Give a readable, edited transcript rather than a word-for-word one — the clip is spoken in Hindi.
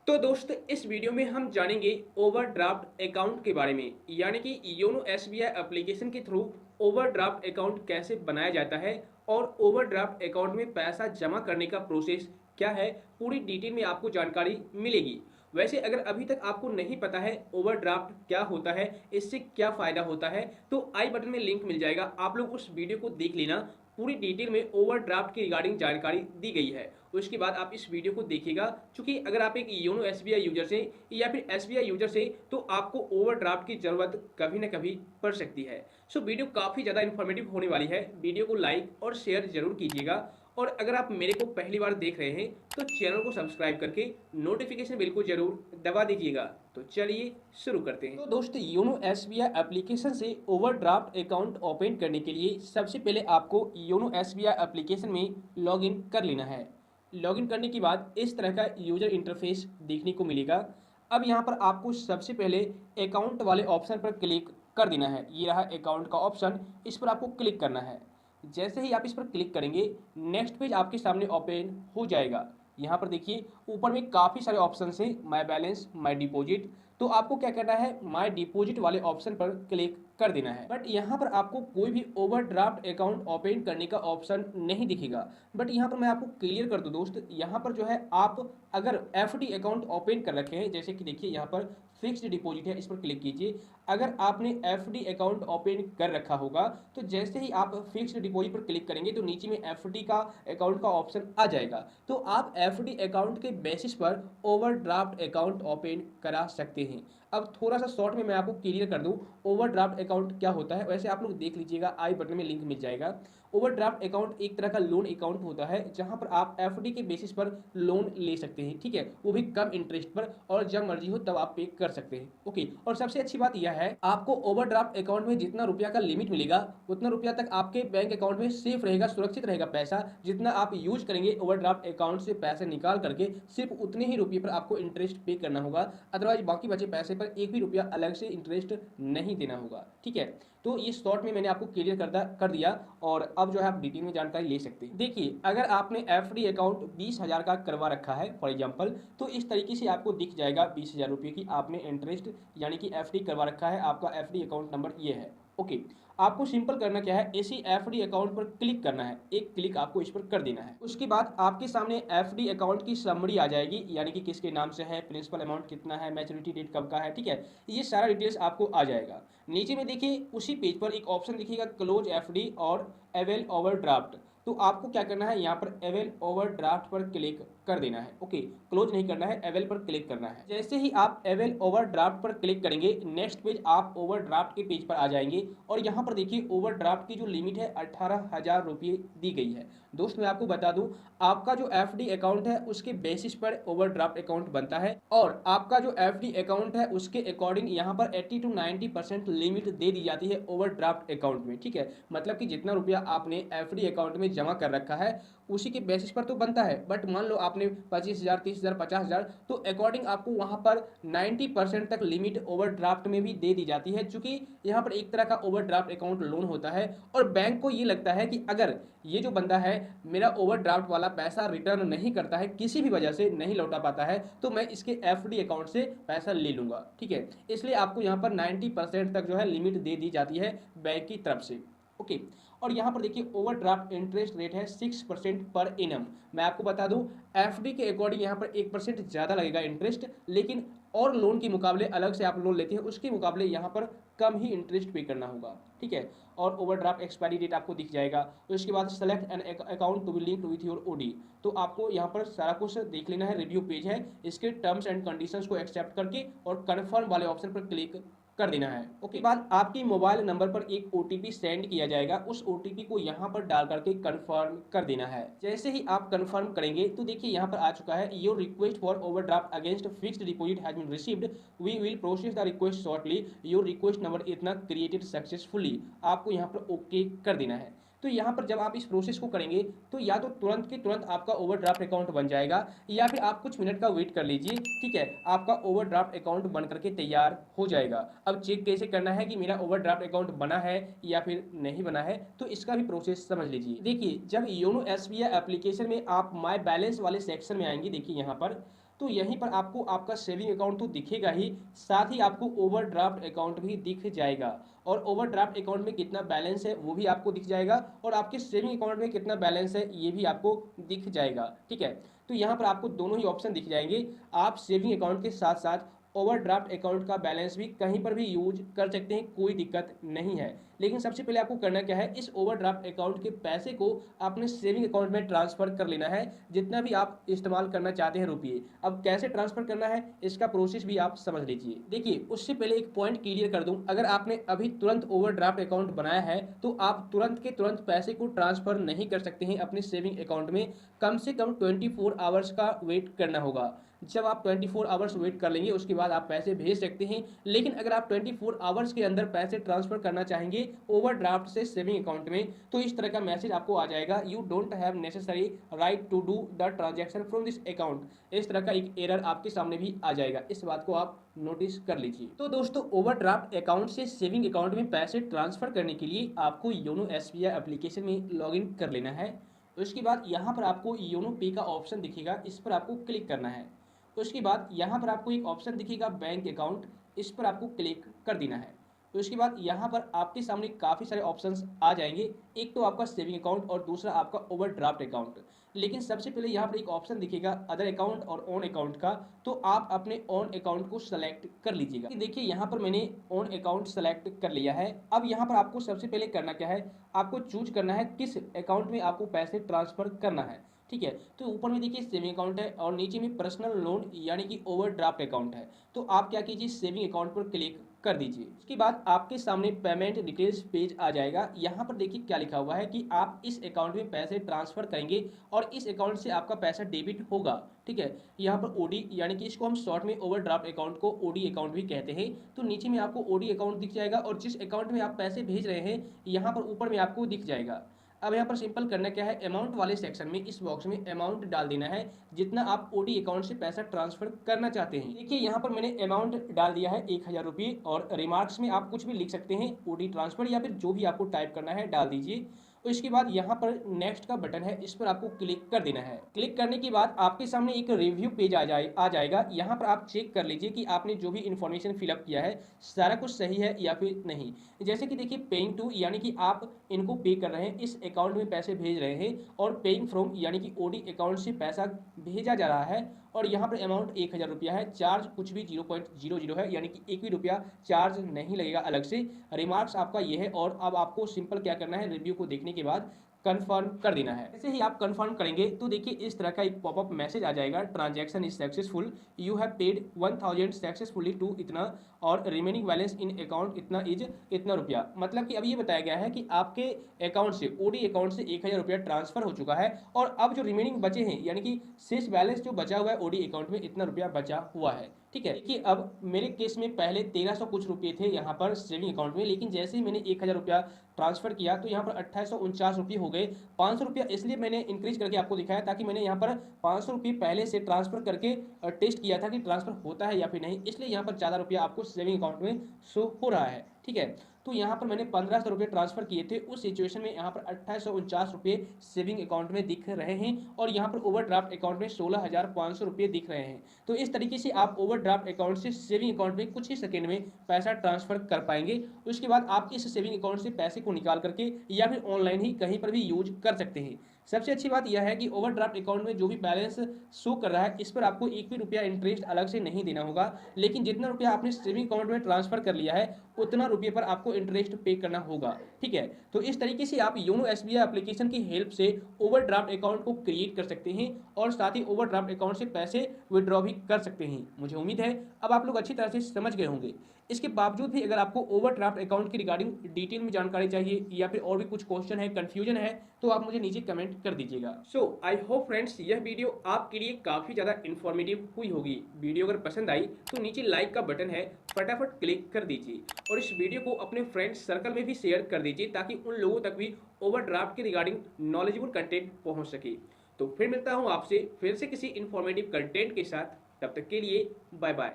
तो दोस्त इस वीडियो में हम जानेंगे ओवरड्राफ्ट अकाउंट के बारे में, यानी कि योनो एसबीआई एप्लीकेशन के थ्रू ओवरड्राफ्ट अकाउंट कैसे बनाया जाता है और ओवरड्राफ्ट अकाउंट में पैसा जमा करने का प्रोसेस क्या है। पूरी डिटेल में आपको जानकारी मिलेगी। वैसे अगर अभी तक आपको नहीं पता है ओवरड्राफ्ट क्या होता है, इससे क्या फायदा होता है, तो आई बटन में लिंक मिल जाएगा, आप लोग उस वीडियो को देख लेना। पूरी डिटेल में ओवरड्राफ्ट की रिगार्डिंग जानकारी दी गई है। उसके बाद आप इस वीडियो को देखिएगा, क्योंकि अगर आप एक योनो एसबीआई यूजर से या फिर एसबीआई यूजर से, तो आपको ओवरड्राफ्ट की जरूरत कभी ना कभी पड़ सकती है। सो वीडियो काफी ज्यादा इंफॉर्मेटिव होने वाली है। वीडियो को लाइक और शेयर जरूर कीजिएगा। और अगर आप मेरे को पहली बार देख रहे हैं तो चैनल को सब्सक्राइब करके नोटिफिकेशन बिल को जरूर दबा दीजिएगा। तो चलिए शुरू करते हैं। तो दोस्तों, योनो एसबीआई एप्लीकेशन से ओवरड्राफ्ट अकाउंट ओपन करने के लिए सबसे पहले आपको योनो एसबीआई एप्लीकेशन में लॉगिन कर लेना है। लॉगिन करने के बाद इस तरह का यूजर इंटरफेस देखने को मिलेगा। अब यहाँ पर आपको सबसे पहले अकाउंट वाले ऑप्शन पर क्लिक कर देना है। ये रहा अकाउंट का ऑप्शन, इस पर आपको क्लिक करना है। जैसे ही आप इस पर क्लिक करेंगे, नेक्स्ट पेज आपके सामने ओपन हो जाएगा। यहाँ पर देखिए ऊपर में काफ़ी सारे ऑप्शन हैं, माय बैलेंस, माय डिपॉजिट। तो आपको क्या करना है, माय डिपॉजिट वाले ऑप्शन पर क्लिक कर देना है। बट यहाँ पर आपको कोई भी ओवरड्राफ्ट अकाउंट ओपन करने का ऑप्शन नहीं दिखेगा। बट यहाँ पर मैं आपको क्लियर कर दूं दोस्त, यहाँ पर जो है आप अगर एफडी अकाउंट ओपन कर रखे हैं, जैसे कि देखिए यहाँ पर फिक्स्ड डिपॉजिट है, इस पर क्लिक कीजिए। अगर आपने एफडी अकाउंट ओपन कर रखा होगा तो जैसे ही आप फिक्स्ड डिपॉजिट पर क्लिक करेंगे तो नीचे में एफडी का अकाउंट का ऑप्शन आ जाएगा। तो आप एफडी अकाउंट के बेसिस पर ओवरड्राफ्ट अकाउंट ओपन करा सकते हैं। अब थोड़ा सा शॉर्ट में मैं आपको क्लियर कर दूं ओवरड्राफ्ट अकाउंट क्या होता है। वैसे आप लोग देख लीजिएगा, आई बटन में लिंक मिल जाएगा। ओवरड्राफ्ट अकाउंट एक तरह का लोन अकाउंट होता है जहां पर आप एफडी के बेसिस पर लोन ले सकते हैं, ठीक है, वो भी कम इंटरेस्ट पर, और जब मर्जी हो तब आप पे कर सकते हैं। ओके, और सबसे अच्छी बात यह है, आपको ओवरड्राफ्ट अकाउंट में जितना रुपया का लिमिट मिलेगा उतना रुपया तक आपके बैंक अकाउंट में सेफ रहेगा, सुरक्षित रहेगा पैसा। जितना आप यूज करेंगे ओवरड्राफ्ट अकाउंट से पैसे निकाल करके, सिर्फ उतने ही रुपये पर आपको इंटरेस्ट पे करना होगा। अदरवाइज बाकी बचे पैसे पर एक भी रुपया अलग से इंटरेस्ट नहीं देना होगा, ठीक है। तो ये शॉर्ट में मैंने आपको क्लियर कर दिया, और अब जो है आप डिटेल में जानकारी ले सकते हैं। देखिए, अगर आपने एफडी अकाउंट 20,000 का करवा रखा है फॉर एग्जांपल, तो इस तरीके से आपको दिख जाएगा 20,000 रुपये की आपने इंटरेस्ट यानी कि एफडी करवा रखा है। आपका एफडी अकाउंट नंबर ये है। ओके, आपको सिंपल करना क्या है, इसी एफडी अकाउंट पर क्लिक करना है। एक क्लिक आपको इस पर कर देना है। उसके बाद आपके सामने एफडी अकाउंट की समरी आ जाएगी, यानी कि किसके नाम से है, प्रिंसिपल अमाउंट कितना है, मैच्योरिटी डेट कब का है, ठीक है, ये सारा डिटेल्स आपको आ जाएगा। नीचे में देखिए उसी पेज पर एक ऑप्शन दिखेगा क्लोज एफडी और अवेल ओवरड्राफ्ट। तो आपको क्या करना है, यहाँ पर अवेल ओवरड्राफ्ट पर क्लिक कर देना है। ओके, क्लोज नहीं करना है, अवेल पर क्लिक करना है। जैसे ही आप अवेल ओवरड्राफ्ट पर क्लिक करेंगे, नेक्स्ट पेज आप ओवरड्राफ्ट के पेज पर आ जाएंगे, और यहाँ पर देखिए ओवरड्राफ्ट की जो लिमिट है 18,000 रुपये दी गई है। दोस्त मैं आपको बता दूं, आपका जो एफडी अकाउंट है उसके बेसिस पर ओवरड्राफ्ट अकाउंट बनता है, और आपका जो एफडी अकाउंट है उसके अकॉर्डिंग यहाँ पर 80 to 90% लिमिट दे दी जाती है ओवरड्राफ्ट अकाउंट में, ठीक है। मतलब कि जितना रुपया आपने एफडी अकाउंट में जमा कर रखा है उसी के बेसिस पर तो बनता है। बट मान लो आपने 25,000, 30,000, 50,000, तो अकॉर्डिंग आपको वहां पर 90% तक लिमिट ओवरड्राफ्ट में भी दे दी जाती है, क्योंकि यहाँ पर एक तरह का ओवरड्राफ्ट अकाउंट लोन होता है। और बैंक को ये लगता है कि अगर ये जो बंदा है मेरा ओवरड्राफ्ट वाला पैसा रिटर्न नहीं करता है, किसी भी वजह से नहीं लौटा पाता है, तो मैं इसके एफडी अकाउंट से पैसा ले लूंगा, ठीक है। इसलिए आपको यहाँ पर 90% तक जो है लिमिट दे दी जाती है बैंक की तरफ से। ओके, और यहाँ पर देखिए ओवरड्राफ्ट इंटरेस्ट रेट है 6% पर एनम। मैं आपको बता दूं, एफडी के अकॉर्डिंग यहाँ पर 1% ज़्यादा लगेगा इंटरेस्ट, लेकिन और लोन के मुकाबले अलग से आप लोन लेते हैं उसके मुकाबले यहाँ पर कम ही इंटरेस्ट पे करना होगा, ठीक है। और ओवरड्राफ्ट एक्सपायरी डेट आपको दिख जाएगा। तो इसके बाद select an account to be linked with your OD, तो आपको यहाँ पर सारा कुछ देख लेना है। रिव्यू पेज है, इसके टर्म्स एंड कंडीशंस को एक्सेप्ट करके और कन्फर्म वाले ऑप्शन पर क्लिक कर देना है। ओके, बाद आपकी मोबाइल नंबर पर एक ओटीपी सेंड किया जाएगा, उस ओटीपी को यहाँ पर डाल करके कंफर्म कर देना है। जैसे ही आप कंफर्म करेंगे तो देखिए यहाँ पर आ चुका है, your request for overdraft against fixed deposit has been received, we will process the request shortly, your request number इतना क्रिएटेड सक्सेसफुली। आपको यहाँ पर ओके कर देना है। तो यहाँ पर जब आप इस प्रोसेस को करेंगे तो या तो तुरंत के तुरंत आपका ओवरड्राफ्ट अकाउंट बन जाएगा, या फिर आप कुछ मिनट का वेट कर लीजिए, ठीक है, आपका ओवरड्राफ्ट अकाउंट बन करके तैयार हो जाएगा। अब चेक कैसे करना है कि मेरा ओवरड्राफ्ट अकाउंट बना है या फिर नहीं बना है, तो इसका भी प्रोसेस समझ लीजिए। देखिए, जब योनो एसबीआई एप्लीकेशन में आप माई बैलेंस वाले सेक्शन में आएंगे, देखिए यहाँ पर तो यहीं पर आपको आपका सेविंग अकाउंट तो दिखेगा ही, साथ ही आपको ओवरड्राफ्ट अकाउंट भी दिख जाएगा। और ओवरड्राफ्ट अकाउंट में कितना बैलेंस है वो भी आपको दिख जाएगा, और आपके सेविंग अकाउंट में कितना बैलेंस है ये भी आपको दिख जाएगा। ठीक है, तो यहाँ पर आपको दोनों ही ऑप्शन दिख जाएंगे। आप सेविंग अकाउंट के साथ साथ ओवरड्राफ्ट अकाउंट का बैलेंस भी कहीं पर भी यूज कर सकते हैं, कोई दिक्कत नहीं है। लेकिन सबसे पहले आपको करना क्या है, इस ओवरड्राफ्ट अकाउंट के पैसे को अपने सेविंग अकाउंट में ट्रांसफर कर लेना है, जितना भी आप इस्तेमाल करना चाहते हैं रुपये। अब कैसे ट्रांसफर करना है इसका प्रोसेस भी आप समझ लीजिए। देखिए, उससे पहले एक पॉइंट क्लियर कर दूं, अगर आपने अभी तुरंत ओवरड्राफ्ट अकाउंट बनाया है तो आप तुरंत के तुरंत पैसे को ट्रांसफर नहीं कर सकते हैं अपने सेविंग अकाउंट में। कम से कम 24 आवर्स का वेट करना होगा। जब आप 24 आवर्स वेट कर लेंगे उसके बाद आप पैसे भेज सकते हैं। लेकिन अगर आप 24 आवर्स के अंदर पैसे ट्रांसफर करना चाहेंगे ओवरड्राफ्ट से सेविंग अकाउंट में, तो इस तरह का मैसेज आपको आ जाएगा, you don't have necessary right to do the transaction from this account. इस तरह का एक एरर आपके सामने भी आ जाएगा, इस बात को आप नोटिस कर लीजिए। तो दोस्तों, ओवरड्राफ्ट अकाउंट से सेविंग अकाउंट में पैसे ट्रांसफर करने के लिए आपको योनो एसबीआई एप्लीकेशन में लॉगिन कर लेना है। उसके बाद यहाँ पर आपको योनो पे का ऑप्शन दिखेगा, इस पर आपको क्लिक करना है। उसके बाद यहाँ पर आपको एक ऑप्शन दिखेगा बैंक अकाउंट, इस पर आपको क्लिक कर देना है। तो उसके बाद यहाँ पर आपके सामने काफ़ी सारे ऑप्शंस आ जाएंगे, एक तो आपका सेविंग अकाउंट और दूसरा आपका ओवरड्राफ्ट अकाउंट। लेकिन सबसे पहले यहाँ पर एक ऑप्शन दिखेगा अदर अकाउंट और ओन अकाउंट का, तो आप अपने ओन अकाउंट को सेलेक्ट कर लीजिएगा। देखिए, यहाँ पर मैंने ओन अकाउंट सेलेक्ट कर लिया है। अब यहाँ पर आपको सबसे पहले करना क्या है, आपको चूज करना है किस अकाउंट में आपको पैसे ट्रांसफर करना है। ठीक है, तो ऊपर में देखिए सेविंग अकाउंट है और नीचे में पर्सनल लोन यानी कि ओवरड्राफ्ट अकाउंट है। तो आप क्या कीजिए, सेविंग अकाउंट पर क्लिक कर दीजिए। उसके बाद आपके सामने पेमेंट डिटेल्स पेज आ जाएगा। यहाँ पर देखिए क्या लिखा हुआ है कि आप इस अकाउंट में पैसे ट्रांसफर करेंगे और इस अकाउंट से आपका पैसा डेबिट होगा। ठीक है, यहाँ पर ओडी यानी कि इसको हम शॉर्ट में ओवरड्राफ्ट अकाउंट को ओडी अकाउंट भी कहते हैं। तो नीचे में आपको ओडी अकाउंट दिख जाएगा और जिस अकाउंट में आप पैसे भेज रहे हैं यहाँ पर ऊपर में आपको दिख जाएगा। अब यहाँ पर सिंपल करना क्या है, अमाउंट वाले सेक्शन में इस बॉक्स में अमाउंट डाल देना है जितना आप ओडी अकाउंट से पैसा ट्रांसफर करना चाहते हैं। देखिए, यहाँ पर मैंने अमाउंट डाल दिया है 1000 रुपये, और रिमार्क्स में आप कुछ भी लिख सकते हैं, ओडी ट्रांसफर या फिर जो भी आपको टाइप करना है डाल दीजिए। और इसके बाद यहाँ पर नेक्स्ट का बटन है, इस पर आपको क्लिक कर देना है। क्लिक करने के बाद आपके सामने एक रिव्यू पेज आ जाएगा। यहाँ पर आप चेक कर लीजिए कि आपने जो भी इन्फॉर्मेशन फिलअप किया है सारा कुछ सही है या फिर नहीं। जैसे कि देखिए, पेइंग टू यानी कि आप इनको पे कर रहे हैं, इस अकाउंट में पैसे भेज रहे हैं, और पेइंग फ्रॉम यानी कि ओडी अकाउंट से पैसा भेजा जा रहा है, और यहाँ पर अमाउंट 1000 रुपया है। चार्ज कुछ भी 0.00 है, यानी कि 1 भी रुपया चार्ज नहीं लगेगा अलग से। रिमार्क्स आपका ये है, और अब आपको सिंपल क्या करना है, रिव्यू को देखने के बाद कंफर्म कर देना है। जैसे ही आप कंफर्म करेंगे तो देखिए इस तरह का एक पॉपअप मैसेज आ जाएगा, transaction is successful, you have paid 1000 successfully to इतना, और रिमेनिंग बैलेंस इन अकाउंट इतना इज इतना रुपया। मतलब कि अब ये बताया गया है कि आपके अकाउंट से ओडी अकाउंट से 1000 रुपया ट्रांसफर हो चुका है, और अब जो रिमेनिंग बचे हैं यानी कि शेष बैलेंस जो बचा हुआ है ओडी अकाउंट में इतना रुपया बचा हुआ है। ठीक है, देखिए अब मेरे केस में पहले 1300 कुछ रुपये थे यहाँ पर सेविंग अकाउंट में, लेकिन जैसे ही मैंने 1000 रुपया ट्रांसफर किया तो यहाँ पर 2849 रुपये हो गए। 500 रुपया इसलिए मैंने इंक्रीज करके आपको दिखाया ताकि मैंने यहाँ पर 500 रुपये पहले से ट्रांसफर करके टेस्ट किया था कि ट्रांसफर होता है या फिर नहीं, इसलिए यहाँ पर ज़्यादा रुपया आपको सेविंग अकाउंट में शो हो रहा है। ठीक है, तो यहाँ पर मैंने 1500 रुपये ट्रांसफर किए थे, उस सिचुएशन में यहाँ पर 2849 रुपये सेविंग अकाउंट में दिख रहे हैं, और यहाँ पर ओवरड्राफ्ट अकाउंट में 16500 रुपये दिख रहे हैं। तो इस तरीके से आप ओवरड्राफ्ट अकाउंट से सेविंग अकाउंट में कुछ ही सेकंड में पैसा ट्रांसफर कर पाएंगे। उसके बाद आप इस सेविंग अकाउंट से पैसे को निकाल करके या फिर ऑनलाइन ही कहीं पर भी यूज कर सकते हैं। सबसे अच्छी बात यह है कि ओवरड्राफ्ट अकाउंट में जो भी बैलेंस शो कर रहा है इस पर आपको 1 भी रुपया इंटरेस्ट अलग से नहीं देना होगा, लेकिन जितना रुपया आपने सेविंग अकाउंट में ट्रांसफर कर लिया है उतना रुपये पर आपको इंटरेस्ट पे करना होगा। ठीक है, तो इस तरीके से आप योनो एसबीआई एप्लीकेशन की हेल्प से ओवरड्राफ्ट अकाउंट को क्रिएट कर सकते हैं, और साथ ही ओवरड्राफ्ट अकाउंट से पैसे विड्रॉ भी कर सकते हैं। मुझे उम्मीद है अब आप लोग अच्छी तरह से समझ गए होंगे। इसके बावजूद भी अगर आपको ओवरड्राफ्ट अकाउंट की रिगार्डिंग डिटेल में जानकारी चाहिए या फिर और भी कुछ क्वेश्चन है, कंफ्यूजन है, तो आप मुझे नीचे कमेंट कर दीजिएगा। सो आई होप फ्रेंड्स यह वीडियो आपके लिए काफ़ी ज़्यादा इन्फॉर्मेटिव हुई होगी। वीडियो अगर पसंद आई तो नीचे लाइक का बटन है, फटाफट क्लिक कर दीजिए, और इस वीडियो को अपने फ्रेंड्स सर्कल में भी शेयर कर दीजिए ताकि उन लोगों तक भी ओवरड्राफ्ट के रिगार्डिंग नॉलेजेबल कंटेंट पहुंच सके। तो फिर मिलता हूं आपसे फिर से किसी इन्फॉर्मेटिव कंटेंट के साथ, तब तक के लिए बाय बाय।